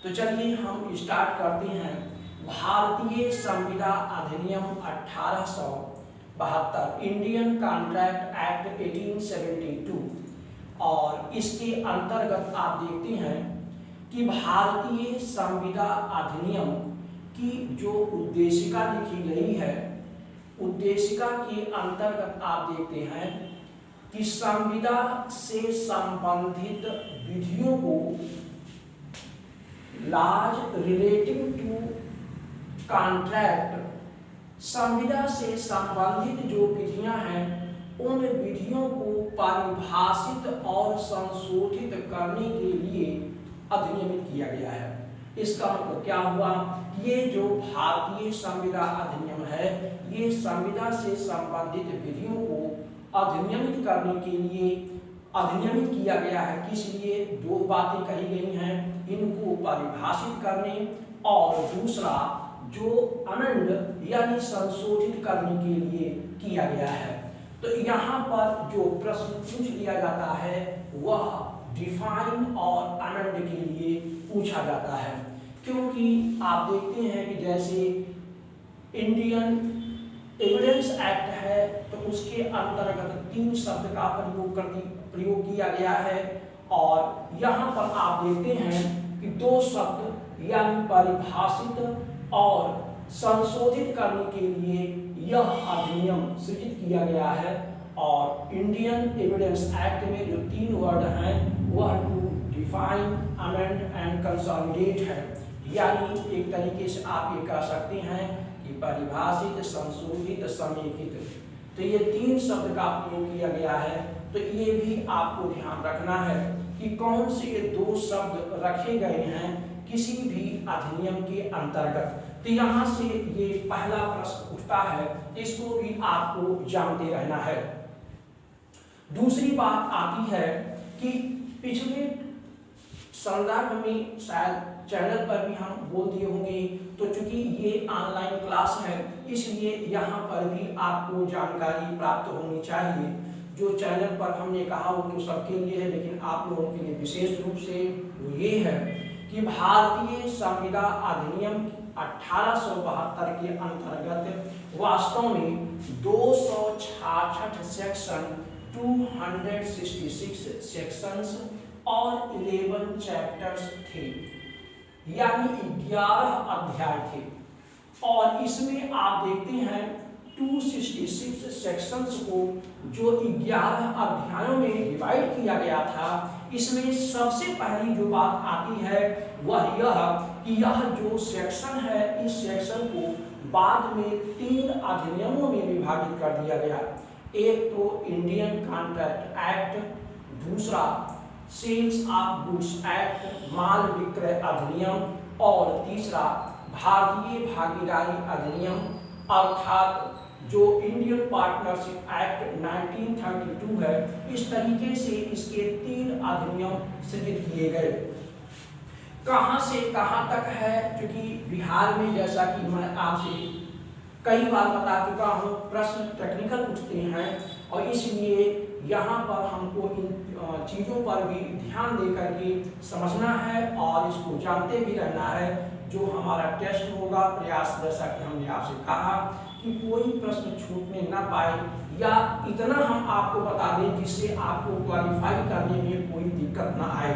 तो चलिए हम स्टार्ट करते हैं। भारतीय संविदा अधिनियम 1872, इंडियन कॉन्ट्रैक्ट एक्ट 1872, और इसके अंतर्गत आप देखते हैं कि भारतीय संविदा अधिनियम की जो उद्देशिका लिखी गई है, उद्देशिका के अंतर्गत आप देखते हैं कि संविदा से संबंधित विधियों को लॉज रिलेटिव टू कॉन्ट्रैक्ट, संविदा से संबंधित जो विधियां हैं उन विधियों को परिभाषित और संशोधित करने के लिए अधिनियमित किया गया है। इसका मतलब क्या हुआ? ये जो भारतीय संविदा अधिनियम है, ये संविदा से संबंधित विधियों को अधिनियमित करने के लिए अधिनियमित किया गया है। किस लिए? दो बातें कही गई हैं, इनको परिभाषित करने और दूसरा जो अमेंड यानी संशोधित करने के लिए किया गया है। तो यहाँ पर जो प्रश्न पूछ लिया जाता है वह डिफाइन और अमेंड के लिए पूछा जाता है, क्योंकि आप देखते हैं कि जैसे इंडियन एविडेंस एक्ट है तो उसके अंतर्गत 3 शब्द का प्रयोग किया गया है, और यहाँ पर आप देखते हैं कि 2 शब्द यानी परिभाषित और संशोधित करने के लिए यह अधिनियम सृजित किया गया है। और इंडियन एविडेंस एक्ट में जो 3 वर्ड हैं वह to define, amend and consolidate है। यानी एक तरीके से आप ये कह सकते हैं कि परिभाषित, संशोधित, समेकित। तो ये 3 शब्द का प्रयोग किया गया है। तो ये भी आपको ध्यान रखना है कि कौन से 2 शब्द रखे गए हैं किसी भी अधिनियम के अंतर्गत। तो यहाँ से ये पहला प्रश्न उठता है, इसको भी आपको जानते रहना है। दूसरी बात आती है कि पिछले संदर्भ में शायद चैनल पर भी हम बोल दिए होंगे, तो चूंकि ये ऑनलाइन क्लास है इसलिए यहाँ पर भी आपको जानकारी प्राप्त होनी चाहिए। जो चैनल पर हमने कहा वो तो सबके लिए है, लेकिन आप लोगों के लिए विशेष रूप से वो ये है कि भारतीय संविदा अधिनियम 1872 के अंतर्गत वास्तव में 266 सेक्शन, 266 सेक्शंस और 11 चैप्टर्स थे, यानी 11 अध्याय थे। और इसमें आप देखते हैं 266 सेक्शंस को जो 11 अध्यायों में डिवाइड किया गया था, इसमें सबसे पहली जो बात आती है वह यह कि यह जो सेक्शन है इस सेक्शन को बाद में 3 अधिनियमों में विभाजित कर दिया गया। एक तो इंडियन कॉन्ट्रैक्ट एक्ट, दूसरा सेल्स ऑफ गुड्स एक्ट, माल विक्रय अधिनियम, और तीसरा भारतीय भागीदारी अधिनियम अर्थात जो इंडियन पार्टनरशिप एक्ट 1932 है। इस तरीके से इसके 3 अधिनियम सृजित किए गए। कहां से कहां तक है? क्योंकि बिहार में जैसा कि मैं आपसे कई बार बता चुका हूं, प्रश्न टेक्निकल उठते हैं और इसलिए यहाँ पर हमको इन चीज़ों पर भी ध्यान दे करके समझना है और इसको जानते भी रहना है। जो हमारा टेस्ट होगा, प्रयास जैसा कि हमने आपसे कहा कि कोई प्रश्न छूटने ना पाए, या इतना हम आपको बता दें जिससे आपको क्वालिफाई करने में कोई दिक्कत ना आए।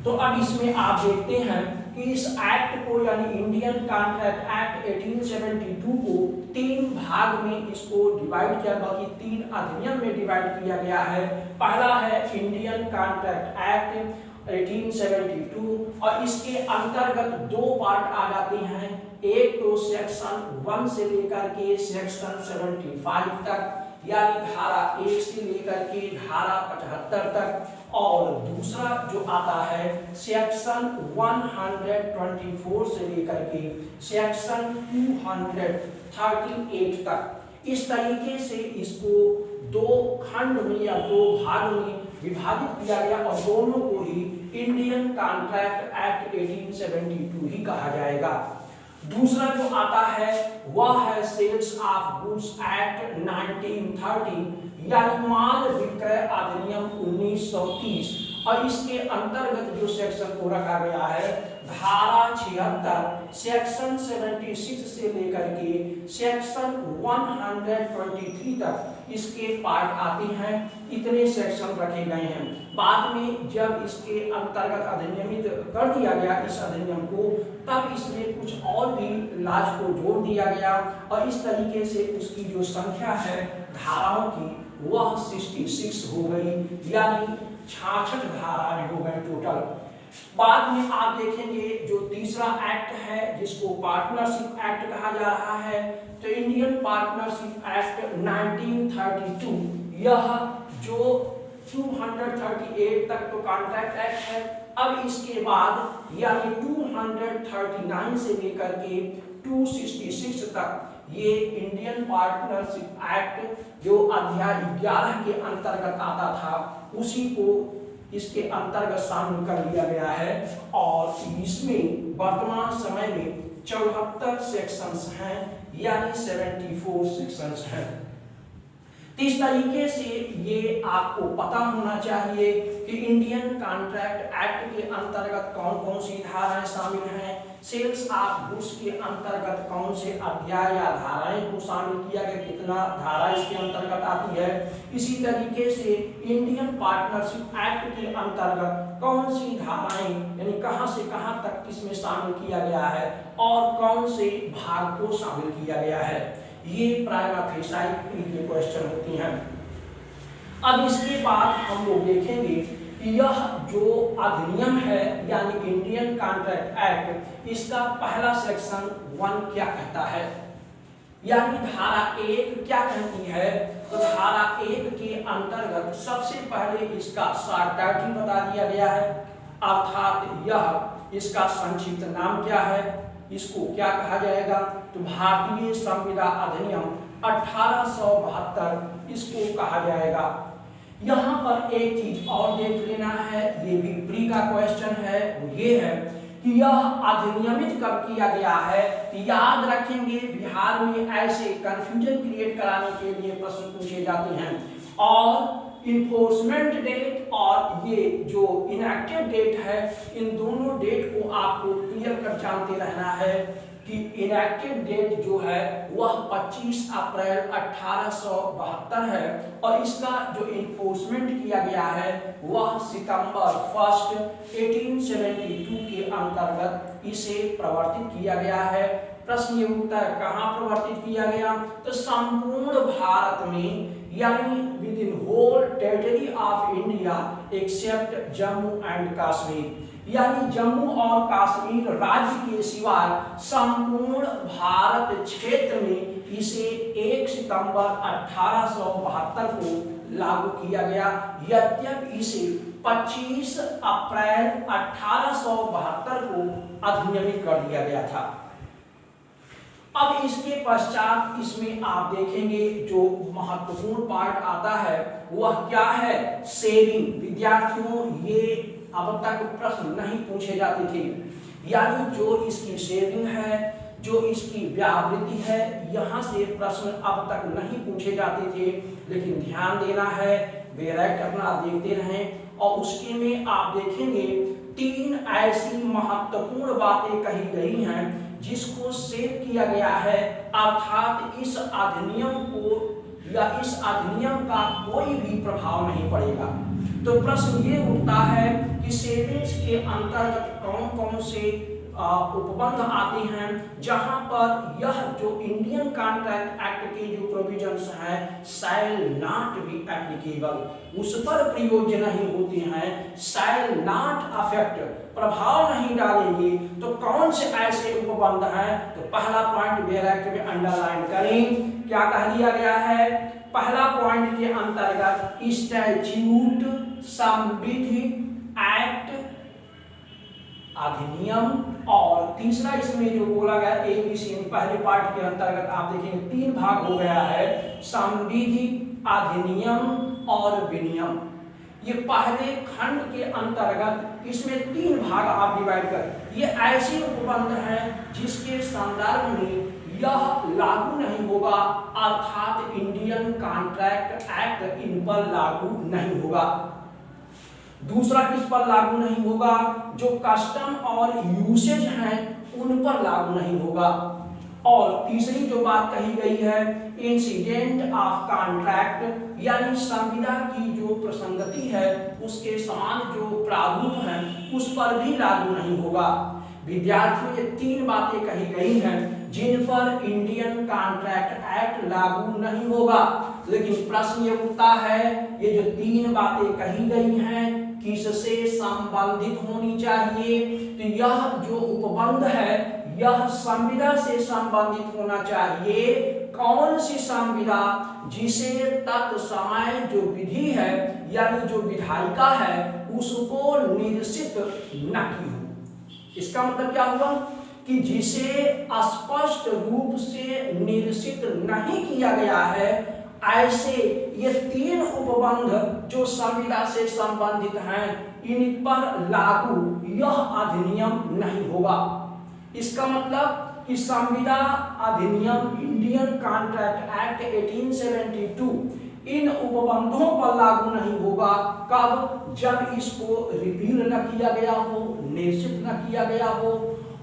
तो अब इसमें आप देखते हैं कि इस एक्ट को यानी इंडियन कॉन्ट्रैक्ट एक्ट 1872 को 3 भाग में इसको डिवाइड किया, बल्कि 3 अधिनियम में डिवाइड किया गया है। पहला है इंडियन कॉन्ट्रैक्ट एक्ट 1872 और इसके अंतर्गत 2 पार्ट आ जाते हैं। एक तो सेक्शन 1 से लेकर के सेक्शन 75 तक, यानी धारा 1 से लेकर के धारा 75 तक, और दूसरा जो आता है सेक्शन 124 से लेकर के सेक्शन 238 तक। इस तरीके से इसको 2 खंड में या 2 भाग में विभाजित किया गया और दोनों को ही इंडियन कॉन्ट्रैक्ट एक्ट 1872 ही कहा जाएगा। दूसरा जो आता है वह है सेल्स ऑफ गुड्स एक्ट 1930, यानी माल विक्रय अधिनियम 1930, और इसके अंतर्गत जो सेक्शन को रखा गया है धारा 76 सेक्शन 76 से लेकर के सेक्शन 123 तक इसके पार्ट आते हैं। इतने सेक्शन रखे गए हैं। बाद में जब इसके अंतर्गत अधिनियमित कर दिया गया इस अधिनियम को, तब इसमें कुछ और भी लाज को जोड़ दिया गया और इस तरीके से उसकी जो संख्या है धाराओं की वह 66 हो गई, यानी 66 धाराएं हो गई टोटल। बाद में आप देखेंगे जो तीसरा एक्ट है जिसको पार्टनरशिप एक्ट कहा जा रहा है, तो इंडियन पार्टनरशिप एक्ट 1932, यह जो 238 तक तो कॉन्ट्रैक्ट एक्ट है। अब इसके बाद यानी 239 से लेकर के 266 तक ये इंडियन पार्टनरशिप एक्ट जो अध्याय 11 के अंतर्गत आता था उसी को इसके अंतर्गत शामिल कर लिया गया है और इसमें वर्तमान समय में 74 सेक्शंस हैं, यानी 74 सेक्शंस हैं। इस तरीके से ये आपको पता होना चाहिए कि इंडियन कॉन्ट्रैक्ट एक्ट के अंतर्गत कौन कौन सी धाराएं शामिल हैं, सेल्स ऑफ गुड्स के अंतर्गत कौन से अध्याय या धाराएं को शामिल किया गया, कितना धारा इसके अंतर्गत आती है। इसी तरीके से इंडियन पार्टनरशिप एक्ट के अंतर्गत कौन सी धाराएं यानी कहां से कहां तक इसमें शामिल किया गया है और कौन से भाग को शामिल किया गया है, ये प्राइमा फेसाई के क्वेश्चन होती हैं। अब इसके बाद हम लोग देखेंगे कि यह जो अधिनियम है यानी इंडियन कॉन्ट्रैक्ट एक्ट, इसका पहला सेक्शन 1 क्या कहता है, यानी धारा 1 क्या कहती है। तो धारा 1 के अंतर्गत सबसे पहले इसका शॉर्ट टाइटल बता दिया गया है, अर्थात यह इसका संक्षिप्त नाम क्या है, इसको क्या कहा जाएगा। तो भारतीय संविधान अधिनियम 1872 इसको कहा जाएगा। यहाँ पर एक चीज और देख लेना है, ये भी प्री का क्वेश्चन है, वो ये है कि यह अधिनियमित कब किया गया है। याद रखेंगे बिहार में ऐसे कंफ्यूजन क्रिएट कराने के लिए प्रश्न पूछे जाते हैं और इन्फोर्समेंट डेट और ये जो इनएक्टिव डेट है, इन दोनों डेट को आपको क्लियर कर जानते रहना है कि इनएक्टिव डेट जो है वह 25 अप्रैल 1872 है और इसका जो इन्फोर्समेंट किया गया है वह सितंबर 1 1872 के अंतर्गत इसे प्रवर्तित किया गया है। प्रश्न ये उठता है कहाँ प्रवर्तित किया गया, तो संपूर्ण भारत में यानी within whole territory of India except Jammu and Kashmir, यानी जम्मू और कश्मीर राज्य के सिवाय संपूर्ण भारत क्षेत्र में इसे 1 सितंबर 1872 को लागू किया गया। यद्यपि इसे 25 अप्रैल 1872 को अधिनियमित कर दिया गया था। अब इसके पश्चात इसमें आप देखेंगे जो महत्वपूर्ण पार्ट आता है वह क्या है, सेविंग। विद्यार्थियों ये अब तक प्रश्न नहीं पूछे जाते थे, यानी जो इसकी सेविंग है, जो इसकी व्यावृत्ति है, यहाँ से प्रश्न अब तक नहीं पूछे जाते थे। लेकिन ध्यान देना है, बेराइट अपना देखते रहें और उसके में आप देखेंगे 3 ऐसी महत्वपूर्ण बातें कही गई हैं जिसको सेव किया गया है, अर्थात इस अधिनियम को या इस अधिनियम का कोई भी प्रभाव नहीं पड़ेगा। तो प्रश्न ये उठता है कि सेविंग्स के अंतर्गत कौन कौन से उपबंध आते हैं जहां पर यह जो इंडियन कॉन्ट्रैक्ट एक्ट के जो प्रोविजंस हैं शैल नॉट बी एप्लीकेबल, उस पर प्रयोज्य नहीं होते हैं, शैल नॉट अफेक्ट, प्रभाव नहीं डालेंगे। तो कौन से ऐसे उपबंध हैं, तो पहला पॉइंट बेराइट में अंडरलाइन करें, क्या कह दिया गया है। पहला पॉइंट के अंतर्गत स्टैट्यूट, संविधि, एक्ट, अधिनियम, और तीसरा इसमें जो बोला गया एबीसी पहले पार्ट के अंतर्गत आप देखेंगे 3 भाग हो गया है, संविधि, अधिनियम और विनियम। ये पहले खंड के अंतर्गत इसमें 3 भाग आप डिवाइड कर, ये ऐसे उपबंध हैं जिसके संदर्भ में यह लागू नहीं होगा, अर्थात इंडियन कॉन्ट्रैक्ट एक्ट इन पर लागू नहीं होगा। दूसरा किस पर लागू नहीं होगा, जो कस्टम और यूसेज हैं उन पर लागू नहीं होगा। और तीसरी जो बात कही गई है, इंसिडेंट ऑफ कॉन्ट्रैक्ट, यानी संविदा की जो प्रसंगति है उसके समान जो प्रारूप है उस पर भी लागू नहीं होगा। विद्यार्थियों, ये तीन बातें कही गई हैं जिन पर इंडियन कॉन्ट्रैक्ट एक्ट लागू नहीं होगा। लेकिन प्रश्न ये उठता है, ये जो तीन बातें कही गई हैं किससे संबंधित होनी चाहिए? तो यह जो उपबंध है यह संविदा से संबंधित होना चाहिए। कौन सी संविदा? जिसे तत्समय जो विधि है यानी जो विधायिका है उसको निरसित न की हो। इसका मतलब क्या हुआ कि जिसे स्पष्ट रूप से निरसित नहीं किया गया है, ऐसे ये तीन उपबंध जो संविदा से संबंधित हैं इन पर लागू यह अधिनियम नहीं होगा। इसका मतलब कि संविदा अधिनियम इंडियन कॉन्ट्रैक्ट एक्ट 1872 इन उपबंधों पर लागू नहीं होगा। कब? जब इसको रिपील न किया गया हो, निश्चित न किया गया हो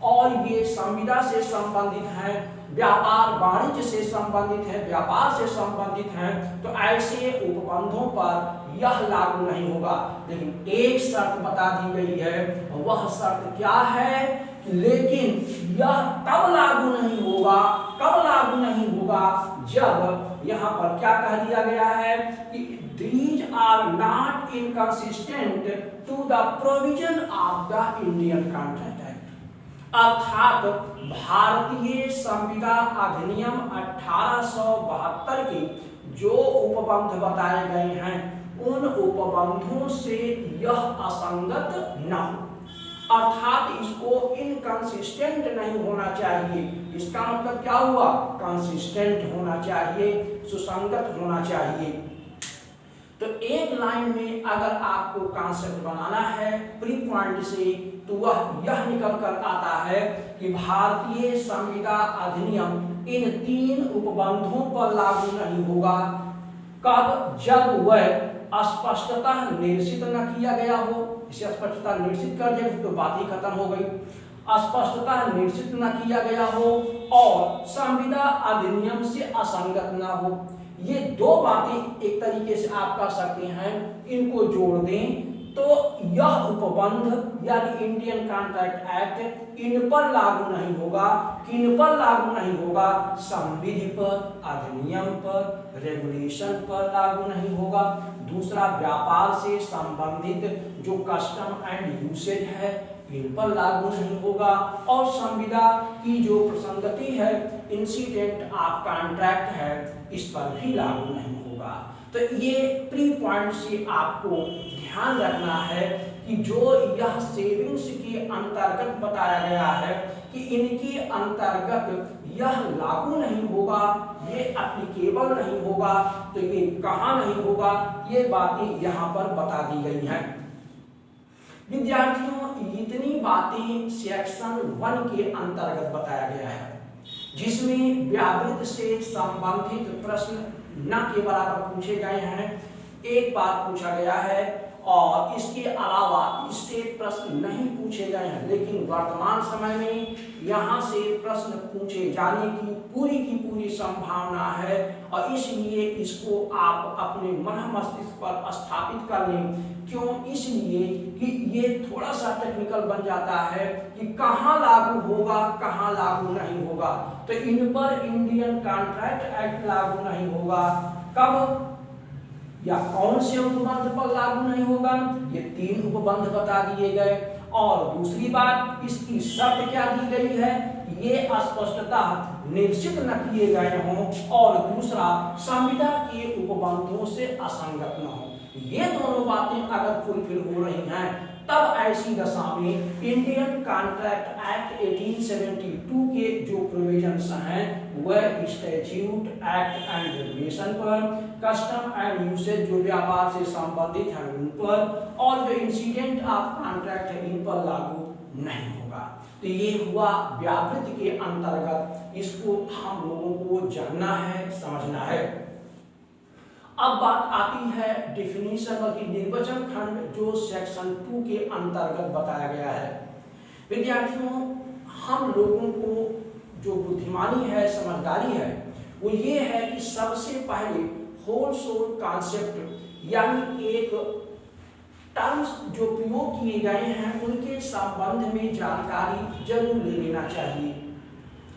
और ये संविदा से संबंधित है, व्यापार वाणिज्य से संबंधित है, व्यापार से संबंधित है, तो ऐसे उपबंधों पर यह लागू नहीं होगा। लेकिन एक शर्त बता दी गई है, वह शर्त क्या है? लेकिन यह तब लागू नहीं होगा, कब लागू नहीं होगा? जब यहाँ पर क्या कह दिया गया है कि these are not inconsistent to the provision of the Indian Contract Act, अर्थात भारतीय संविदा अधिनियम 1872 के जो उपबंध बताए गए हैं उन उपबंधों से यह असंगत न हो, अर्थात इसको इनकंसिस्टेंट नहीं होना चाहिए। इसका मतलब क्या हुआ? कंसिस्टेंट होना चाहिए, सुसंगत होना चाहिए। तो एक लाइन में अगर आपको कॉन्सेप्ट बनाना है प्री पॉइंट से, तो वह यह निकल कर आता है कि भारतीय संविदा अधिनियम इन तीन उपबंधों पर लागू नहीं होगा। कब? जब वह स्पष्टतः निश्चित न किया गया हो। इसे स्पष्टता निश्चित कर दिया तो बात ही खत्म हो गई। स्पष्टता निश्चित न किया गया हो और संविदा अधिनियम से असंगत न हो। ये दो बातें एक तरीके से आप कर सकते हैं, इनको जोड़ दें तो यह उपबंध यानी इंडियन कॉन्ट्रैक्ट एक्ट इन पर लागू नहीं होगा। किन पर लागू नहीं होगा? संविधि पर, अधिनियम पर, रेगुलेशन पर लागू नहीं होगा। दूसरा, व्यापार से संबंधित जो कस्टम एंड यूसेज है इन पर लागू नहीं होगा। और संविदा की जो प्रसंगति है, इंसिडेंट ऑफ कॉन्ट्रैक्ट है, इस पर भी लागू नहीं होगा। तो ये प्री पॉइंट से आपको ध्यान रखना है कि जो यह सेविंग्स के अंतर्गत बताया गया है कि इनके अंतर्गत यह लागू नहीं होगा, ये एप्लीकेबल नहीं होगा, तो ये कहाँ नहीं होगा, ये बातें यहाँ पर बता दी गई हैं। विद्यार्थियों, इतनी बातें सेक्शन 1 के अंतर्गत बताया गया है, जिसमें व्यावृत्त से संबंधित प्रश्न न के बराबर पूछे गए हैं। एक बार पूछा गया है और इसके अलावा इससे प्रश्न नहीं पूछे गए हैं, लेकिन वर्तमान समय में यहाँ से प्रश्न पूछे जाने की पूरी संभावना है और इसलिए इसको आप अपने मन मस्तिष्क पर स्थापित कर लें। क्यों? इसलिए कि ये थोड़ा सा टेक्निकल बन जाता है कि कहाँ लागू होगा, कहाँ लागू नहीं होगा। तो इन पर इंडियन कॉन्ट्रैक्ट एक्ट लागू नहीं होगा। कब या कौन से उपबंध पर लागू नहीं होगा? ये तीन उपबंध बता दिए गए। और दूसरी बात, इसकी शर्त क्या दी गई है? ये स्पष्टता निश्चित न किए गए हों और दूसरा, संविदा के उपबंधों से असंगत न हो। ये दोनों बातें अगर फुलफिल हो रही हैं, तब ऐसी दशा में इंडियन कॉन्ट्रैक्ट एक्ट 1872 के जो प्रोविजंस हैं वह स्टैट्यूट, एक्ट एंड रेगुलेशन पर, कस्टम एंड यूसेज जो व्यापार से संबंधित हैं उन पर, और जो इंसिडेंट ऑफ कॉन्ट्रैक्ट है इन पर लागू नहीं होगा। तो ये हुआ व्यावृत्त के अंतर्गत, इसको हम लोगों को जानना है, समझना है। अब बात आती है डिफिनीशन बल्कि निर्वचन खंड जो सेक्शन 2 के अंतर्गत बताया गया है। विद्यार्थियों, हम लोगों को जो बुद्धिमानी है, समझदारी है, वो ये है कि सबसे पहले होल सोल कॉन्सेप्ट यानी एक टर्म्स जो प्रयोग किए गए हैं उनके संबंध में जानकारी जरूर ले लेना चाहिए।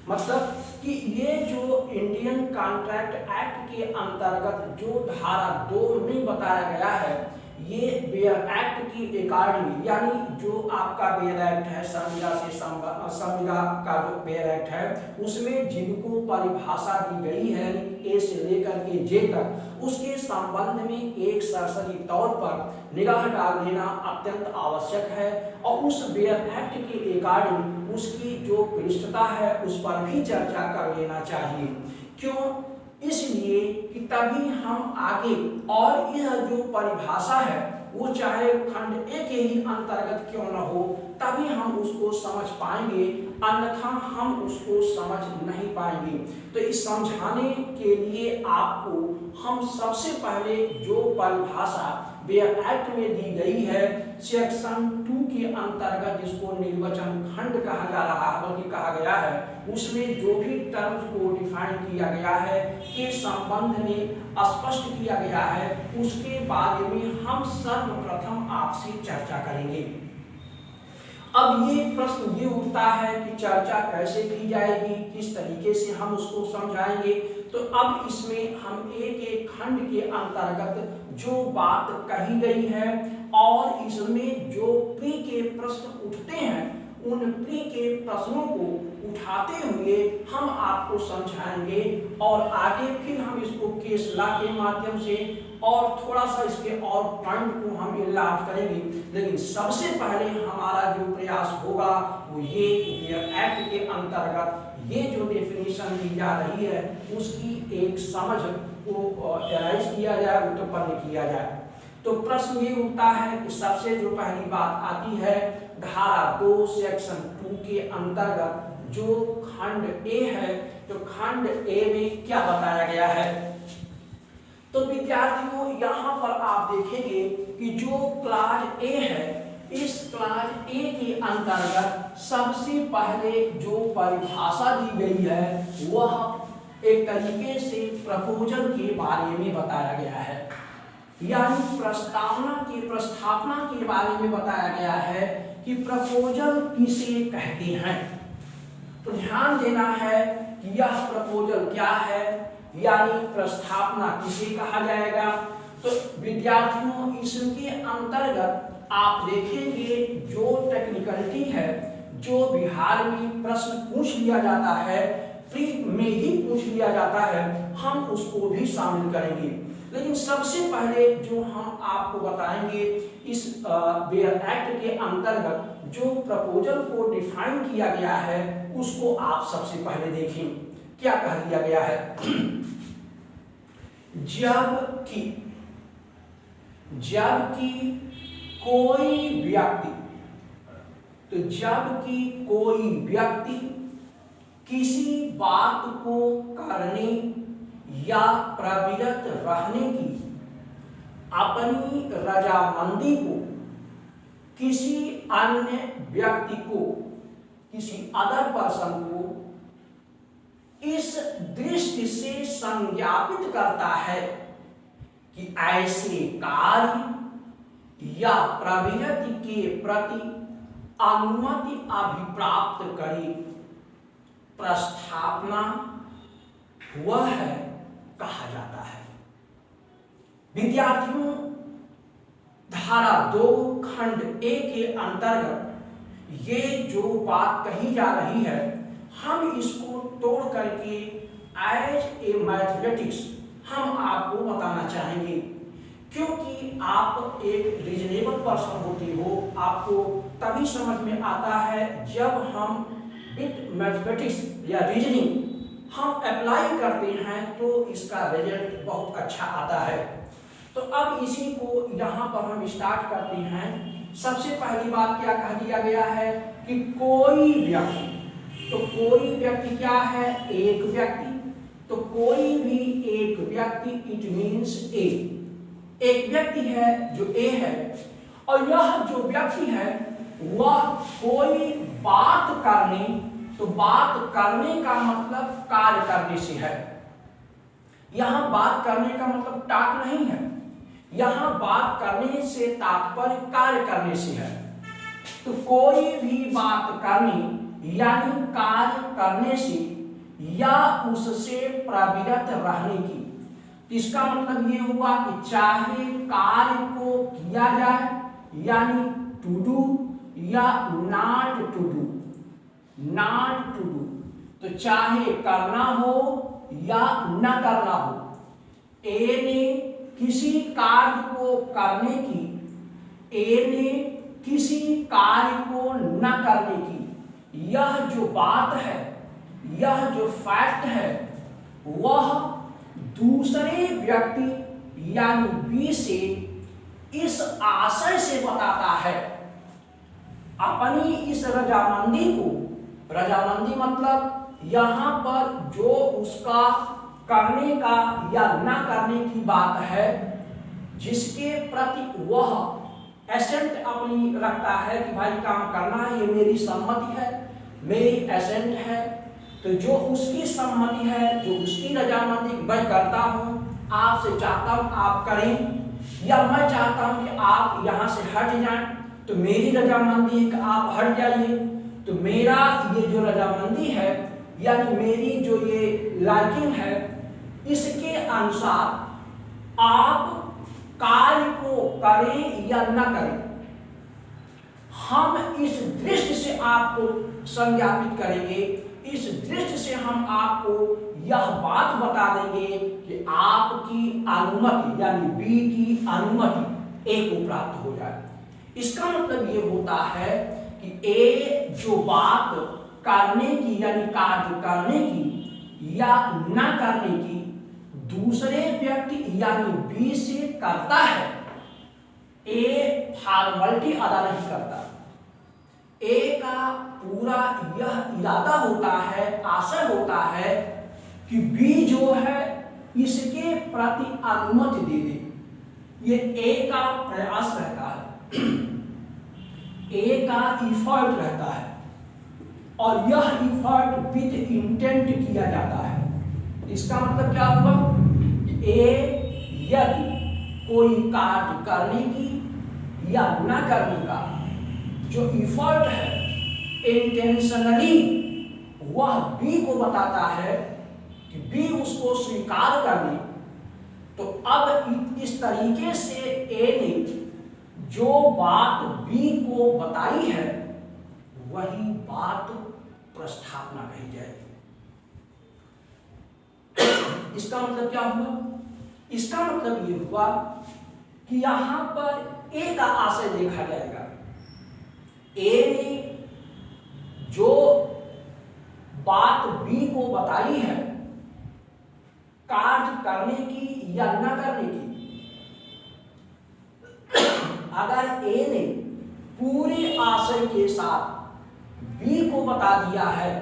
मतलब कि ये जो इंडियन कॉन्ट्रैक्ट एक्ट के अंतर्गत जो धारा 2 में बताया गया है, ये बेयर एक्ट की अकॉर्डिंग यानी जो आपका बेयर एक्ट है, संविदा का जो बेयर एक्ट है, उसमें जिनको परिभाषा दी गई है ए से लेकर के जे तक, उसके संबंध में एक सरसरी तौर पर निगाह डाल देना अत्यंत आवश्यक है और उस बेयर एक्ट के अकॉर्डिंग उसकी जो क्लिष्टता है उस पर भी चर्चा कर लेना चाहिए। क्यों? इसलिए कि तभी हम आगे और यह जो परिभाषा है वो चाहे खंड ए के ही अंतर्गत क्यों न हो, तभी हम उसको समझ पाएंगे, अन्यथा हम उसको समझ नहीं पाएंगे। तो इस समझाने के लिए आपको हम सबसे पहले जो परिभाषा बेयर एक्ट में दी गई है सेक्शन 2 के अंतर्गत, जिसको निर्वचन खंड कहा जा रहा है बल्कि कहा गया है, उसमें जो भी टर्म्स को डिफाइन किया गया है के संबंध में स्पष्ट किया गया है, उसके बारे में हम सर्वप्रथम आपसे चर्चा करेंगे। अब ये प्रश्न ये उठता है कि चर्चा कैसे की जाएगी, किस तरीके से हम उसको समझाएंगे। तो अब इसमें हम एक एक खंड के अंतर्गत जो बात कही गई है और इसमें जो प्री के प्रश्न उठते हैं, उन प्री के प्रश्नों को उठाते हुए हम आपको समझाएंगे और आगे फिर हम इसको केस लॉ के माध्यम से और थोड़ा सा इसके और पॉइंट को हम इलाज करेंगे। लेकिन सबसे पहले हमारा जो प्रयास होगा वो ये बेयर एक्ट के अंतर्गत ये जो डेफिनेशन दी जा रही है उसकी एक समझ को एनालाइज किया जाए, उत्पन्न किया जाए। तो प्रश्न ये उठता है कि सबसे जो पहली बात आती है धारा 2 सेक्शन 2 के अंतर्गत जो खंड ए है, तो खंड ए में क्या बताया गया है। तो विद्यार्थियों यहाँ पर आप देखेंगे कि जो क्लाज ए है, इस क्लाज ए के अंतर्गत सबसे पहले जो परिभाषा दी गई है वह एक तरीके से प्रपोजल के बारे में बताया गया है, यानी प्रस्तावना के बारे में बताया गया है कि प्रपोजल किसे कहते हैं। तो ध्यान देना है कि यह प्रपोजल क्या है, यानी प्रस्तावना किसे कहा जाएगा। तो विद्यार्थियों इसके अंतर्गत आप देखेंगे जो टेक्निकलिटी है, जो बिहार में प्रश्न पूछ लिया जाता है, प्री में ही पूछ लिया जाता है, हम उसको भी शामिल करेंगे। लेकिन सबसे पहले जो हम आपको बताएंगे इस बेयर एक्ट के अंतर्गत जो प्रपोजल को डिफाइन किया गया है उसको आप सबसे पहले देखें। क्या कह दिया गया है, जबकि कोई व्यक्ति, तो जबकि कोई व्यक्ति किसी बात को करने या प्रवृत्त रहने की अपनी रजामंदी को किसी अन्य व्यक्ति को, किसी अदर पर्सन को इस दृष्टि से संज्ञापित करता है कि ऐसे कार्य या प्रवृत्ति के प्रति अनुमति अभिप्राप्त करे, प्रस्थापना वह है कहा जाता है। विद्यार्थियों धारा 2 खंड ए के अंतर्गत ये जो बात कही जा रही है, हम इसको तोड़ करके एज ए मैथमेटिक्स हम आपको बताना चाहेंगे, क्योंकि आप एक रीजनेबल पर्सन होते हो, आपको तभी समझ में आता है जब हम विद मैथमेटिक्स या रीजनिंग हम अप्लाई करते हैं तो इसका रिजल्ट बहुत अच्छा आता है। तो अब इसी को यहाँ पर हम स्टार्ट करते हैं। सबसे पहली बात क्या कह दिया गया है कि कोई व्यक्ति, तो कोई व्यक्ति क्या है, एक व्यक्ति तो कोई भी एक व्यक्ति, इट मीन्स ए, एक व्यक्ति है जो ए है, और यह जो व्यक्ति है वह कोई बात करने, तो बात करने का मतलब कार्य करने से है। यहां बात करने का मतलब टाक नहीं है, यहां बात करने से तात्पर्य कार्य करने से है। तो कोई भी बात करने यानी कार्य करने से या उससे प्रवृत्त रहने की। इसका मतलब ये हुआ कि चाहे कार्य को किया जाए यानी टू डू, या not to do, not to do, तो चाहे करना हो या न करना हो, ए ने किसी कार्य को करने की, ए ने किसी कार्य को न करने की, यह जो बात है, यह जो फैक्ट है, वह दूसरे व्यक्ति यानी बी से इस आशय से बताता है, अपनी इस रजामंदी को, रजामंदी मतलब यहां पर जो उसका करने का या न करने की बात है, जिसके प्रति वह एसेंट अपनी रखता है कि भाई काम करना है, ये मेरी सम्मति है, मेरी एसेंट है, तो जो उसकी सम्मति है, जो उसकी रजामंदी मैं करता हूं, आपसे चाहता हूं आप करें, या मैं चाहता हूं कि आप यहां से हट जाएं, तो मेरी रजामंदी है कि आप हट जाइए। तो मेरा ये जो रजामंदी है यानी मेरी जो ये लाइकिंग है, इसके अनुसार आप कार्य को करें या न करें, हम इस दृष्टि से आपको संज्ञापित करेंगे, इस दृष्टि से हम आपको यह बात बता देंगे कि आपकी अनुमति यानी बी की अनुमति ए को प्राप्त हो जाए। इसका मतलब ये होता है कि ए जो बात करने की यानी कार्य करने की या न करने की दूसरे व्यक्ति यानी बी से करता है, ए फॉर्मेलिटी अदा नहीं करता। ए का पूरा यह इरादा होता है, आशय होता है कि बी जो है इसके प्रति अनुमति दे दे, ये ए का प्रयास रहता है, ए का इफर्ट रहता है, और यह इफर्ट विद इंटेंट किया जाता है। इसका मतलब क्या हुआ कि ए यदि कोई कार्य करने की या न करने का जो इफर्ट है इंटेंशनली, वह बी को बताता है कि बी उसको स्वीकार कर ले, तो अब इस तरीके से ए ने जो बात बी को बताई है वही बात प्रस्थापना कही जाएगी। इसका मतलब क्या हुआ? इसका मतलब ये हुआ कि यहां पर ए का आशय देखा जाएगा। ए ने जो बात बी को बताई है कार्य करने की या न करने की, अगर ए ने पूरे आशय के साथ बी को बता दिया है,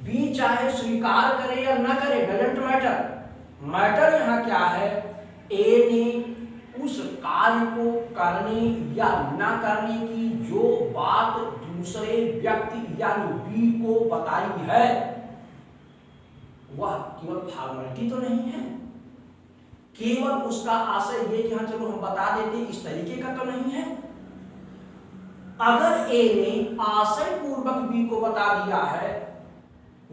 बी चाहे स्वीकार करे या न करे, डजंट मैटर, मैटर यहां क्या है, ए ने उस कार्य को करने या न करने की जो बात दूसरे व्यक्ति यानी बी को बताई है, वह केवल फॉर्मेलिटी तो नहीं है, केवल उसका आशय ये कि हाँ चलो हम बता देते, इस तरीके का तो नहीं है। अगर ए ने आशय पूर्वक बी को बता दिया है,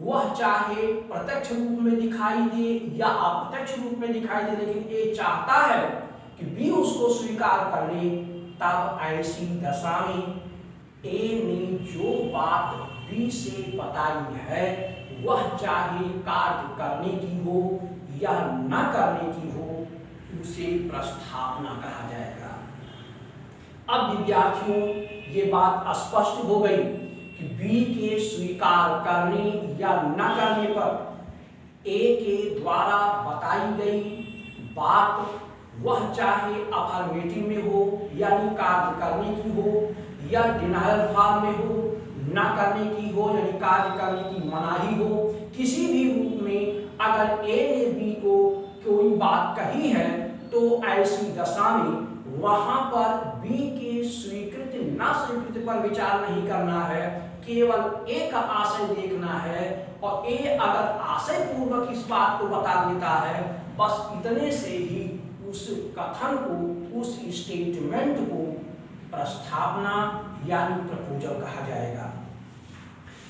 वह चाहे प्रत्यक्ष रूप में दिखाई दे या अप्रत्यक्ष रूप में दिखाई दे, लेकिन ए चाहता है कि बी उसको स्वीकार कर ले, तब ऐसी दशा में ए ने जो बात बी से बताई है वह चाहे कार्य करने की हो या न करने की हो, उसे प्रस्थापना कहा जाएगा। अब विद्यार्थियों ये बात स्पष्ट हो गई कि बी के स्वीकार करने या न करने पर ए के द्वारा बताई गई बात, वह चाहे अफर्मेटिव में हो यानी कार्य करने की हो, या डिनायल फॉर्म में हो, ना करने की हो यानी कार्य करने की मनाही हो, किसी भी रूप में अगर ए ने बी को कोई बात कही है तो ऐसी दशा में वहां पर बी के स्वीकृत ना स्वीकृत पर विचार नहीं करना है, केवल ए का आशय देखना है। और ए अगर आशय पूर्वक इस बात को बता देता है, बस इतने से ही उस कथन को, उस स्टेटमेंट को प्रस्तावना यानी प्रपोजल कहा जाएगा।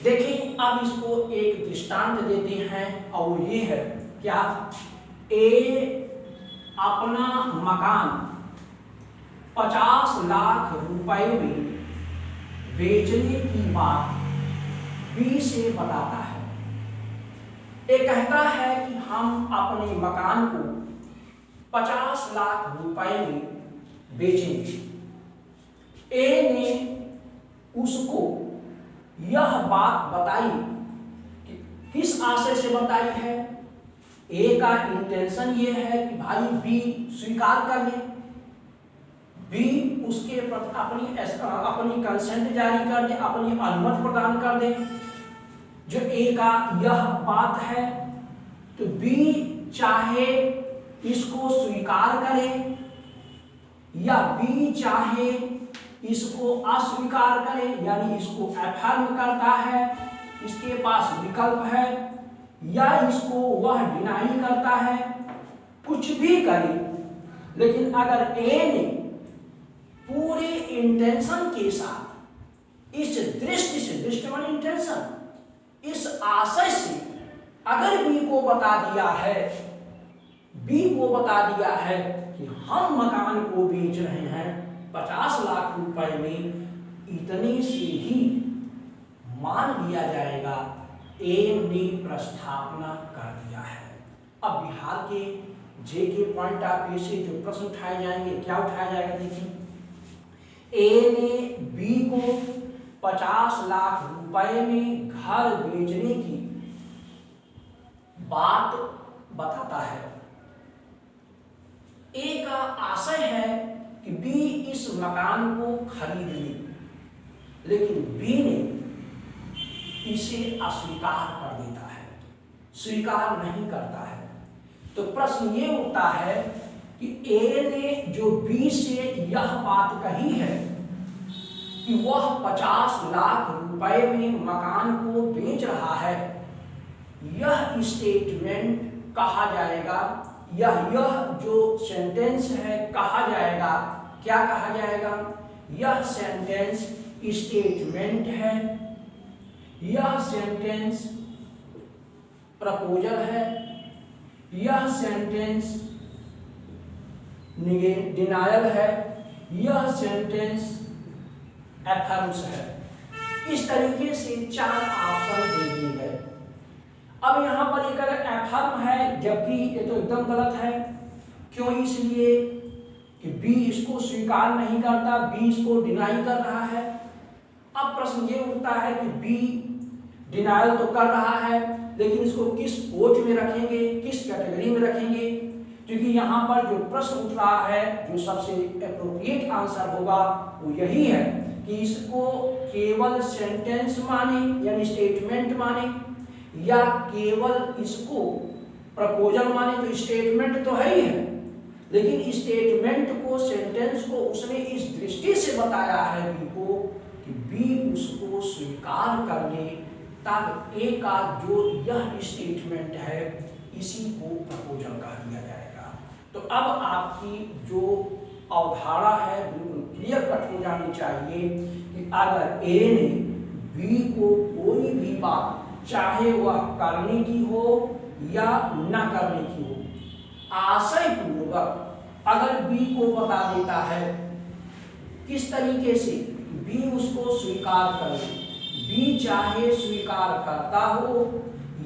देखिए अब इसको एक दृष्टांत देते हैं और ये है क्या, ए अपना मकान 50 लाख रुपए में बेचने की बात बी से बताता है। ए कहता है कि हम अपने मकान को 50 लाख रुपए में बेचेंगे। ए ने उसको यह बात बताई कि किस आशय से बताई है, ए का इंटेंशन ये है कि भाई बी स्वीकार कर ले, बी उसके अपनी कंसेंट जारी कर दे, अपनी अनुमति प्रदान कर दे। जो ए का यह बात है तो बी चाहे इसको स्वीकार करे या बी चाहे इसको अस्वीकार करे, यानी इसको अफर्म करता है, इसके पास विकल्प है, या इसको वह डिनाई करता है, कुछ भी करे। लेकिन अगर ए ने पूरे इंटेंशन के साथ इस दृष्टि से, दृष्टिमान इंटेंशन, इस आशय से अगर बी को बता दिया है, बी को बता दिया है कि हम मकान को बेच रहे हैं 50 लाख रुपए में, इतने से ही मान लिया जाएगा ए ने प्रस्तावना कर दिया है। अब बिहार के जे के पॉइंट ऑफ व्यू से जो प्रश्न उठाए जाएंगे, क्या उठाया जाएगा देखिए, ए ने बी को 50 लाख रुपए में घर बेचने की बात बताता है। ए का आशय है कि बी इस मकान को खरीद ले, लेकिन बी ने इसे अस्वीकार कर देता है, स्वीकार नहीं करता है। तो प्रश्न ये उठता है कि ए ने जो बी से यह बात कही है कि वह 50 लाख रुपए में मकान को बेच रहा है, यह स्टेटमेंट कहा जाएगा, यह जो सेंटेंस है कहा जाएगा, क्या कहा जाएगा, यह सेंटेंस स्टेटमेंट है, यह सेंटेंस प्रपोजल है, यह सेंटेंस डिनायल है, यह सेंटेंस एफर्म्स है। इस तरीके से 4 ऑप्शन दे दिए गए। अब यहाँ पर एक अगर एफर्म है, जबकि ये तो एकदम गलत है। क्यों? इसलिए कि बी इसको स्वीकार नहीं करता, बी इसको डिनाई कर रहा है। अब प्रश्न ये उठता है कि बी डिनायल तो कर रहा है, लेकिन इसको किस कोट में रखेंगे, किस कैटेगरी में रखेंगे? क्योंकि यहाँ पर जो प्रश्न उठ रहा है, जो सबसे एप्रोप्रिएट आंसर होगा वो यही है कि इसको केवल सेंटेंस माने यानी स्टेटमेंट माने, या केवल इसको प्रपोजल माने। तो स्टेटमेंट तो है ही है, लेकिन स्टेटमेंट को, सेंटेंस को उसने इस दृष्टि से बताया है बी को कि बी उसको स्वीकार कर ले, तब ए का जो यह स्टेटमेंट है इसी को प्रपोजल कह दिया जाएगा। तो अब आपकी जो अवधारणा है बिल्कुल क्लियर कट हो जानी चाहिए कि अगर ए ने बी को कोई भी बात, चाहे वह करने की हो या न करने की हो, आशय पूर्वक अगर बी को बता देता है, किस तरीके से बी उसको स्वीकार करे, बी चाहे स्वीकार करता हो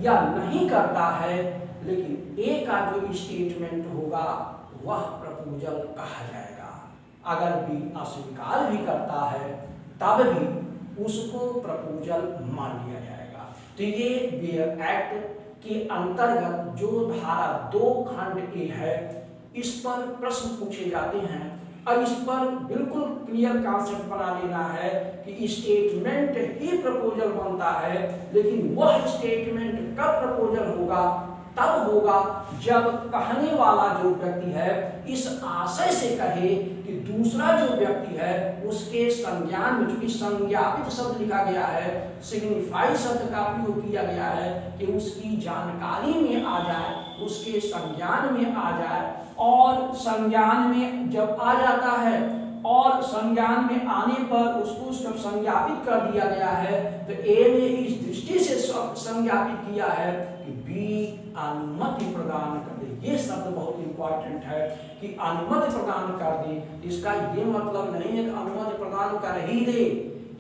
या नहीं करता है, लेकिन ए का जो स्टेटमेंट होगा वह प्रपोजल कहा जाएगा। अगर बी अस्वीकार भी करता है तब भी उसको प्रपोजल मान लिया जाएगा। तो ये बेयर एक्ट के अंतर्गत जो धारा 2 खंड ए है, इस पर प्रश्न पूछे जाते हैं अब इस पर बिल्कुल क्लियर कॉन्सेप्ट बना लेना है कि स्टेटमेंट ही प्रपोजल बनता है, लेकिन वह स्टेटमेंट कब प्रपोजल होगा, तब होगा जब कहने वाला जो व्यक्ति है इस आशय से कहे कि दूसरा जो व्यक्ति है उसके संज्ञान में, चूंकि संज्ञापित शब्द लिखा गया है, सिग्निफाई शब्द का प्रयोग किया गया है, कि उसकी जानकारी में आ जाए, उसके संज्ञान में आ जाए, और संज्ञान में जब आ जाता है और संज्ञान में आने पर उसको जब संज्ञापित कर दिया गया है, तो ए ने इस दृष्टि से संज्ञापित किया है कि बी अनुमति प्रदान कर दे। ये शब्द बहुत इंपॉर्टेंट है कि अनुमति प्रदान कर दे। इसका ये मतलब नहीं है कि अनुमति प्रदान कर ही दे,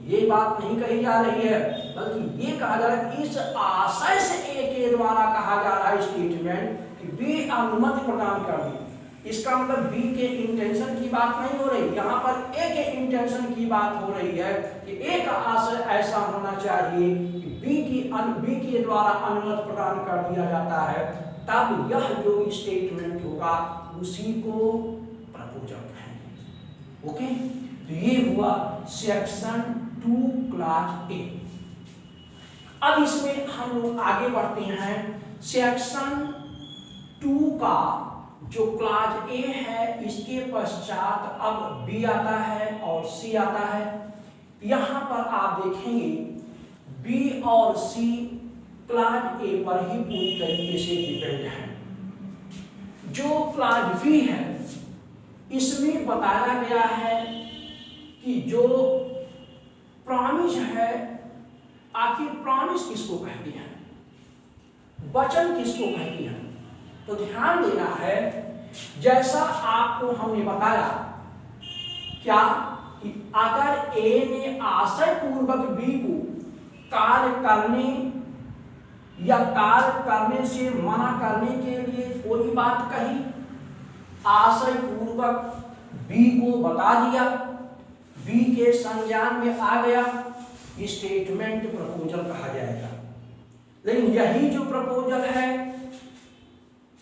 ये बात नहीं कही जा रही है, बल्कि ये कहा जा रहा है कि इस आशय से ए के द्वारा कहा जा रहा है स्टेटमेंट कि बी अनुमति प्रदान कर दे। इसका मतलब बी के इंटेंशन की बात नहीं हो रही, यहाँ पर ए के इंटेंशन की बात हो रही है कि ए का आशय ऐसा होना चाहिए कि बी के द्वारा अनुमति प्रदान कर दिया जाता है, तब यह जो स्टेटमेंट होगा उसी को प्रपोजल कहेंगे। ओके, तो ये हुआ सेक्शन 2 क्लास ए। अब इसमें हम लोग आगे बढ़ते हैं। सेक्शन 2 का जो क्लास ए है इसके पश्चात अब बी आता है और सी आता है। यहां पर आप देखेंगे बी और सी क्लास ए पर ही पूरी तरीके से डिपेंड है। जो क्लास बी है इसमें बताया गया है कि जो प्रॉमिस है, आखिर प्रॉमिस किसको कहती है, वचन किसको कहती है। तो ध्यान देना है, जैसा आपको हमने बताया क्या कि अगर ए ने आशय पूर्वक बी को कार्य करने या कार्य करने से मना करने के लिए कोई बात कही, आशय पूर्वक बी को बता दिया, बी के संज्ञान में आ गया, स्टेटमेंट प्रपोजल कहा जाएगा। लेकिन यही जो प्रपोजल है,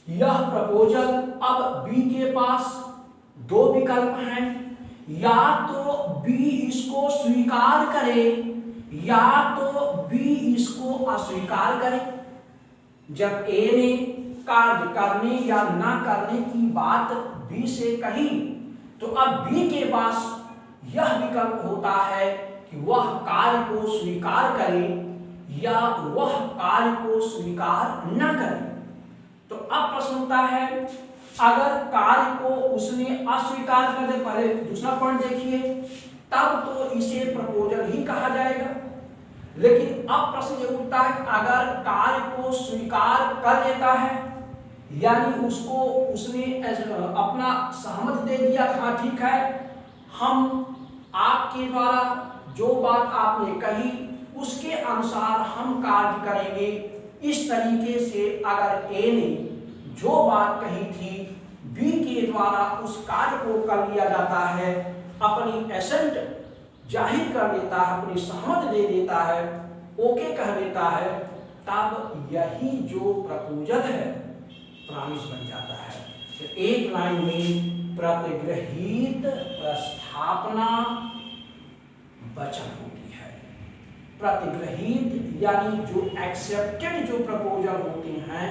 यह प्रपोजल अब बी के पास दो विकल्प हैं, या तो बी इसको स्वीकार करे या तो बी इसको अस्वीकार करे। जब ए ने कार्य करने या ना करने की बात बी से कही, तो अब बी के पास यह विकल्प होता है कि वह कार्य को स्वीकार करे या वह कार्य को स्वीकार न करे। तो अब प्रश्न उठता है, अगर कार्य को उसने अस्वीकार कर दे, पहले दूसरा पॉइंट देखिए, तब तो इसे प्रपोजल ही कहा जाएगा। लेकिन अब प्रश्न ये उठता है, अगर कार्य को स्वीकार कर लेता है, यानी उसको उसने अपना सहमत दे दिया, हाँ ठीक है, हम आपके द्वारा जो बात आपने कही उसके अनुसार हम कार्य करेंगे, इस तरीके से अगर ए ने जो बात कही थी बी के द्वारा उस कार्य को कर लिया जाता है, अपनी एसेंट जाहिर कर देता है, अपनी सहमत दे देता है, ओके कह देता है, तब यही जो प्रपोजल है प्रॉमिस बन जाता है। तो एक लाइन में प्रतिगृहीत प्रस्थापना वचन होती है। प्रतिगृहीत यानी जो एक्सेप्टेड जो प्रपोजल होते हैं,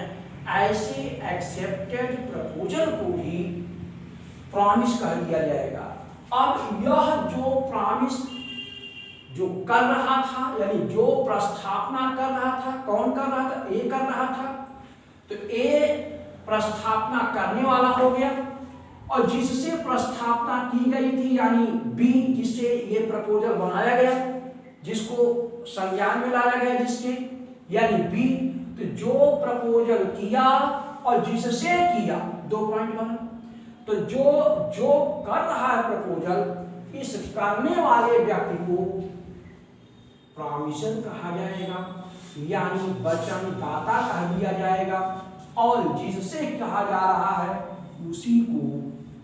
ऐसे एक्सेप्टेड प्रपोजल को भी प्रॉमिस कह दिया जाएगा। अब यह जो प्रॉमिस जो कर रहा था, यानी जो प्रस्थापना कर रहा था, कौन कर रहा था, ए कर रहा था, तो ए प्रस्थापना करने वाला हो गया, और जिससे प्रस्थापना की गई थी यानी बी, जिससे ये प्रपोजल बनाया गया, जिसको संज्ञान में लाया गया, जिसके यानी बी, तो जो प्रपोजल किया और जिससे किया, दो पॉइंट बना। तो जो कर रहा है प्रपोजल, इस करने वाले व्यक्ति को प्रॉमिसर कहा जाएगा, यानी वचनदाता कह दिया जाएगा, और जिससे कहा जा रहा है उसी को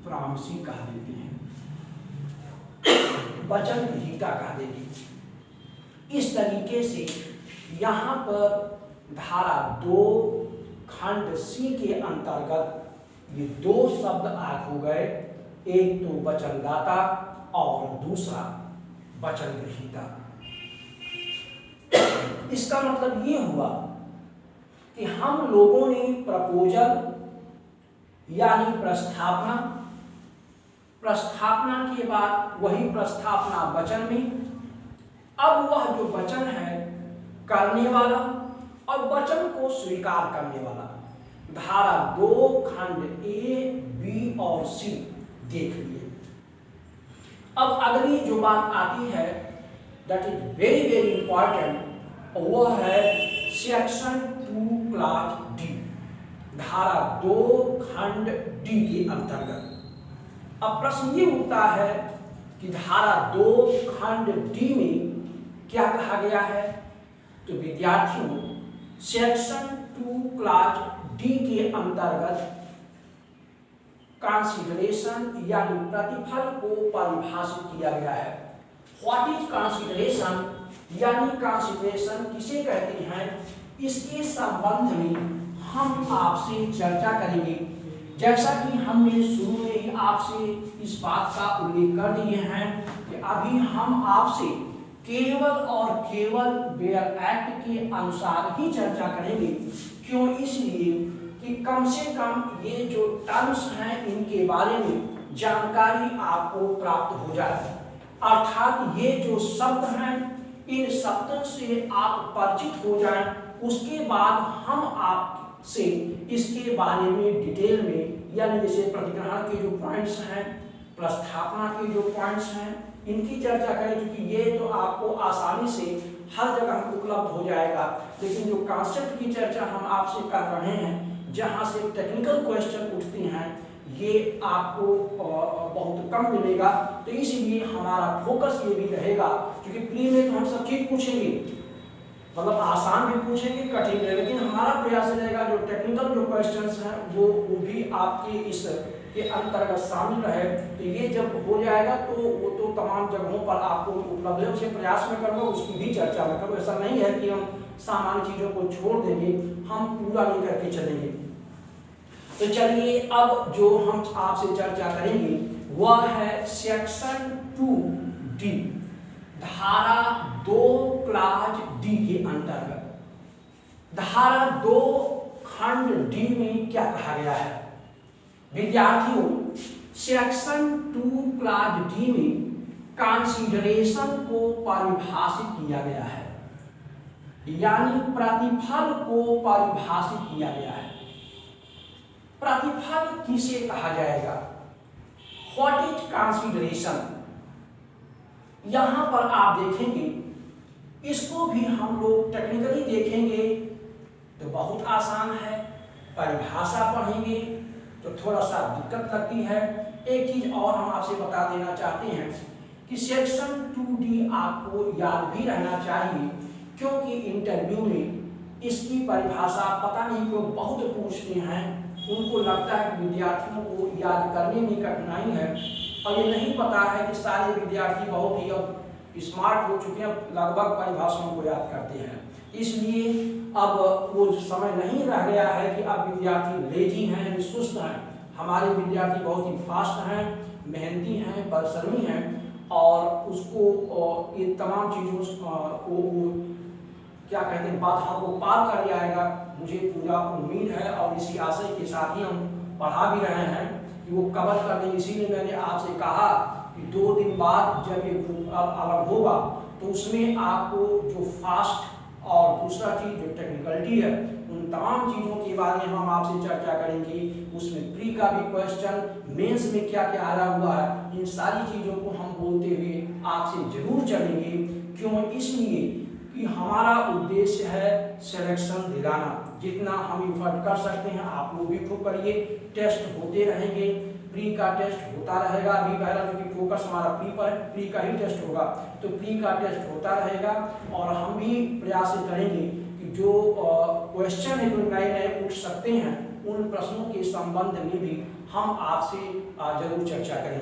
प्रॉमिसी कह देते हैं, वचन ग्रहीता कह देते। इस तरीके से यहाँ पर धारा 2 खंड सी के अंतर्गत ये दो शब्द आग हो गए, एक तो वचनदाता और दूसरा वचन ग्रहीता। इसका मतलब ये हुआ कि हम लोगों ने प्रपोजल यानी प्रस्थापना के बाद वही प्रस्थापना वचन में, अब वह जो वचन है करने वाला और वचन को स्वीकार करने वाला। धारा 2 खंड ए, बी और सी देख लिए। अब अगली जो बात आती है that is very very important, वह है सेक्शन 2 क्लास डी, धारा 2 खंड डी के अंतर्गत। अब प्रश्न ये उठता है कि धारा 2 खंड डी में क्या कहा गया है। तो विद्यार्थियों, सेक्शन 2 क्लास डी के अंतर्गत कंसीडरेशन यानी प्रतिफल को परिभाषित किया गया है। व्हाट इज कंसीडरेशन यानी कंसीडरेशन किसे कहते हैं, इसके संबंध में हम आपसे चर्चा करेंगे। जैसा कि हमने शुरू में ही आपसे इस बात का उल्लेख कर दिए हैं कि अभी हम आपसे केवल और केवल वेयर एक्ट के अनुसार ही चर्चा करेंगे। क्यों? इसलिए कि कम से कम ये जो टर्म्स हैं इनके बारे में जानकारी आपको प्राप्त हो जाए, अर्थात ये जो शब्द हैं इन शब्दों से आप परिचित हो जाएं। उसके बाद हम आपसे इसके बारे में डिटेल में, यानी जैसे प्रतिग्रहण के जो पॉइंट्स हैं, प्रस्थापना के जो पॉइंट्स हैं, इनकी चर्चा करें, क्योंकि ये तो आपको आसानी से हर जगह उपलब्ध हो जाएगा। लेकिन जो कॉन्सेप्ट की चर्चा हम आपसे कर रहे हैं, जहाँ से टेक्निकल क्वेश्चन उठते हैं, ये आपको बहुत कम मिलेगा। तो इसलिए हमारा फोकस ये भी रहेगा, क्योंकि प्री में तो हम सब चीज पूछेंगे, मतलब आसान भी पूछेंगे, कठिन भी, लेकिन हमारा प्रयास रहेगा जो टेक्निकल जो क्वेश्चंस हैं वो भी आपके इस के अंतर्गत शामिल रहे। तो ये जब हो जाएगा तो वो तो तमाम जगहों पर आपको उपलब्ध है, उसे प्रयास में करूँगा, उसकी भी चर्चा में करूँ। ऐसा नहीं है कि हम सामान्य चीज़ों को छोड़ देंगे, हम पूरा लेकर के चलेंगे। तो चलिए, अब जो हम आपसे चर्चा करेंगे वह है सेक्शन 2D, धारा 2 क्लास डी के अंतर्गत। धारा 2 खंड डी में क्या कहा गया है विद्यार्थियों? सेक्शन 2 क्लास डी में कंसीडरेशन को परिभाषित किया गया है, यानी प्रतिफल को परिभाषित किया गया है। प्रतिफल किसे कहा जाएगा? What is consideration? यहां पर आप देखेंगे, इसको भी हम लोग टेक्निकली देखेंगे तो बहुत आसान है, परिभाषा पढ़ेंगे तो थोड़ा सा दिक्कत लगती है। एक चीज और हम आपसे बता देना चाहते हैं कि सेक्शन 2D आपको याद भी रहना चाहिए, क्योंकि इंटरव्यू में इसकी परिभाषा पता नहीं क्यों बहुत पूछते हैं। उनको लगता है कि विद्यार्थियों को याद करने में कठिनाई है, और ये नहीं पता है कि सारे विद्यार्थी बहुत ही अब स्मार्ट हो चुके हैं, लगभग परिभाषाओं को याद करते हैं। इसलिए अब वो समय नहीं रह गया है कि अब विद्यार्थी लेजी हैं, सुस्त हैं। हमारे विद्यार्थी बहुत ही फास्ट हैं, मेहनती हैं, परिश्रमी हैं, और उसको ये तमाम चीज़ों को क्या कहते हैं, बाधाओं को पार कर जाएगा, मुझे पूरा उम्मीद है। और इसी आशय के साथ ही हम पढ़ा भी रहे हैं कि वो कवर कर देंगे। इसीलिए मैंने आपसे कहा कि 2 दिन बाद जब ये ग्रुप अलग होगा तो उसमें आपको जो फास्ट और दूसरा चीज़ जो टेक्निकलिटी है, उन तमाम चीज़ों के बारे में हम आपसे चर्चा करेंगे। उसमें प्री का भी क्वेश्चन, मेंस में क्या क्या आया हुआ है, इन सारी चीज़ों को हम बोलते हुए आपसे जरूर चलेंगे। क्यों? इसलिए कि हमारा उद्देश्य है सिलेक्शन दिलाना। जितना हम इफर्ट कर सकते हैं आप लोग भी खूब करिए। टेस्ट होते रहेंगे, प्री का टेस्ट होता रहेगा। अभी पहला क्योंकि फोकस हमारा प्री पर है, प्री का ही टेस्ट होगा, तो प्री का टेस्ट होता रहेगा। और हम भी प्रयास करेंगे कि जो क्वेश्चन है जो नए नए उठ सकते हैं, उन प्रश्नों के संबंध में भी हम आपसे जरूर चर्चा करें।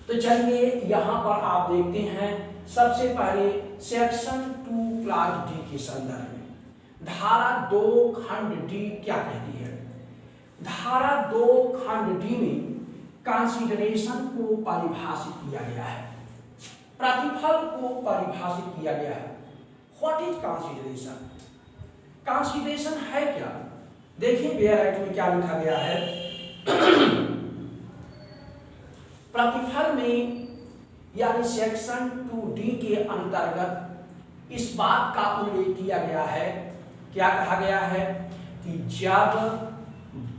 तो चलिए, यहाँ पर आप देखते हैं सबसे पहले सेक्शन 2 क्लास डी के संदर्भ में धारा 2 खंड डी क्या कहती है। धारा 2 खंड डी में कंसीडरेशन को परिभाषित किया गया है, प्रतिफल को परिभाषित किया गया है। What is consideration? कंसीडरेशन है क्या? देखिए बेयर एक्ट में क्या लिखा गया है। प्रतिफल में यानी सेक्शन 2D के अंतर्गत इस बात का उल्लेख किया गया है, क्या कहा गया है कि जब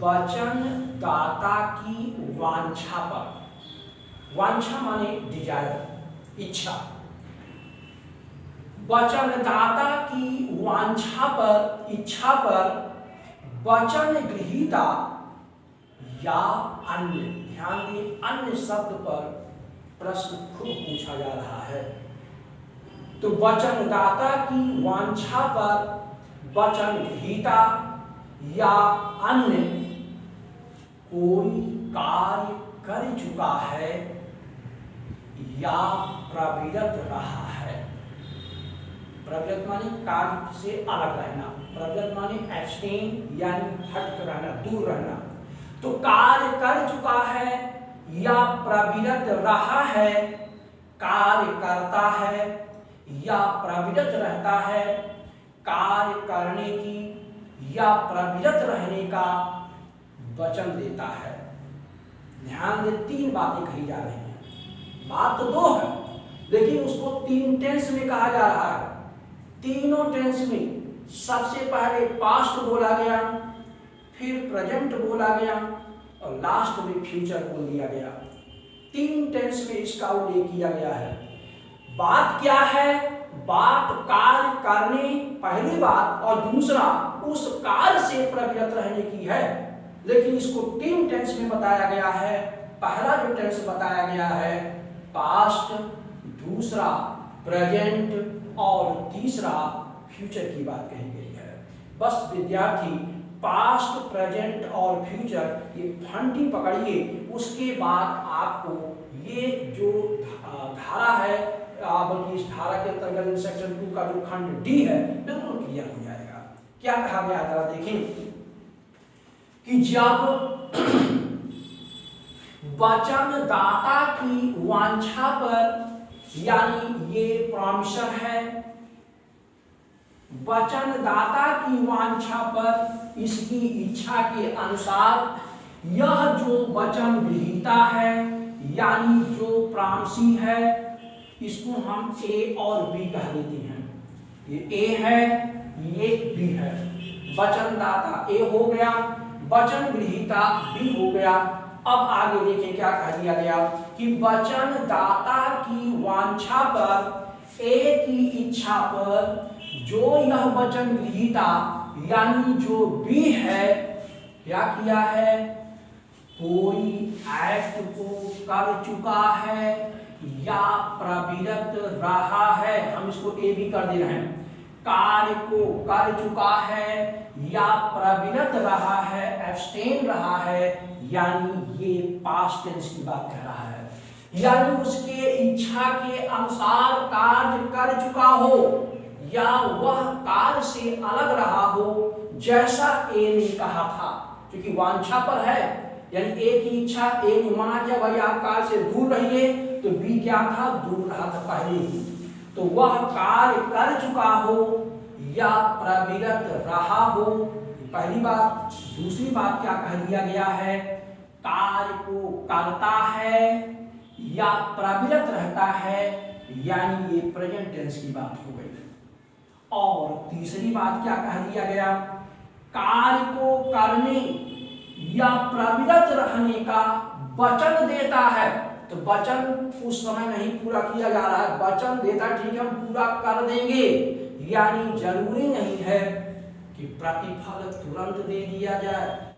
वचन दाता की वांछा पर, वांछा माने डिजायर, इच्छा, वचनदाता की वांछा पर, इच्छा पर वचन ग्रहीता या अन्य, ध्यान दें अन्य शब्द पर प्रश्न खुद पूछा जा रहा है। तो वचनदाता की वांछा पर वचन ग्रहीता या अन्य कोई कार्य कर चुका है या प्रविरत रहा है। प्रविरत माने कार्य से अलग रहना, प्रविरत माने एब्सटेन यानी हट रहना, दूर रहना। तो कार्य कर चुका है या प्रविरत रहा है, कार्य करता है या प्रविरत रहता है, कार्य करने की या प्रविरत रहने का वचन देता है। ध्यान दें, तीन बातें कही जा रही हैं, बात तो दो है लेकिन उसको तीन टेंस में कहा जा रहा है। तीनों टेंस में सबसे पहले पास्ट बोला गया, फिर प्रेजेंट बोला गया और लास्ट में फ्यूचर बोल दिया गया। तीन टेंस में इसका उल्लेख किया गया है। बात क्या है? बात कार्य करने, पहली बात, और दूसरा उस कार्य से प्रविरत रहने की है। लेकिन इसको तीन टेंस में बताया गया है। पहला जो टेंस बताया गया है पास्ट, दूसरा प्रेजेंट और तीसरा फ्यूचर की बात कही गई है। बस विद्यार्थी पास्ट, प्रेजेंट और फ्यूचर ये फंटी पकड़िए, उसके बाद आपको ये जो धारा है, बल्कि इस धारा के अंतर्गत सेक्शन 2 का जो खंड डी है बिल्कुल क्लियर हो जाएगा। क्या कहा गया जरा देखें कि जब वचनदाता की वांछा पर, यानी ये प्रॉमिसर है, वचनदाता की वांछा पर, इसकी इच्छा के अनुसार यह जो वचन ग्रहीता है यानी जो प्रांसी है, इसको हम ए और बी कह देते हैं। ये ए है, ये बी है। वचनदाता ए हो गया, वचन ग्रहीता बी हो गया। अब आगे देखें क्या कह दिया गया कि वचनदाता की वांछा पर, ए की इच्छा पर, जो यह वचन ग्रहीता यानी जो बी है क्या किया है, कोई एक्ट को कर चुका है या प्रविरत रहा है। हम इसको ए भी कर दे रहे हैं। कार्य को कर चुका है या प्रविरत रहा है, एब्सटेन रहा है, यानी ये पास्ट टेंस की बात कर रहा है। यानी उसके इच्छा के अनुसार कार्य कर चुका हो या वह कार्य से अलग रहा हो, जैसा ए ने कहा था। क्योंकि वांछा पर है, यानी ए की इच्छा, ए ने मना किया भाई आप कार्य से दूर रहिए, तो बी क्या था, दूर रहा था पहले ही। तो वह कार्य कर चुका हो या प्रविरत रहा हो, पहली बात। दूसरी बात क्या कह दिया गया है, कार्य को करता है या प्रविरत रहता है, यानी ये प्रेजेंट टेंस की बात हो गई। और तीसरी बात क्या कह दिया गया, कार्य को करने या प्रविरत रहने का वचन देता है। तो वचन उस समय नहीं पूरा किया जा रहा है, वचन देता ठीक है हम पूरा कर देंगे, यानी जरूरी नहीं है कि प्रतिफल तुरंत दे दिया जाए।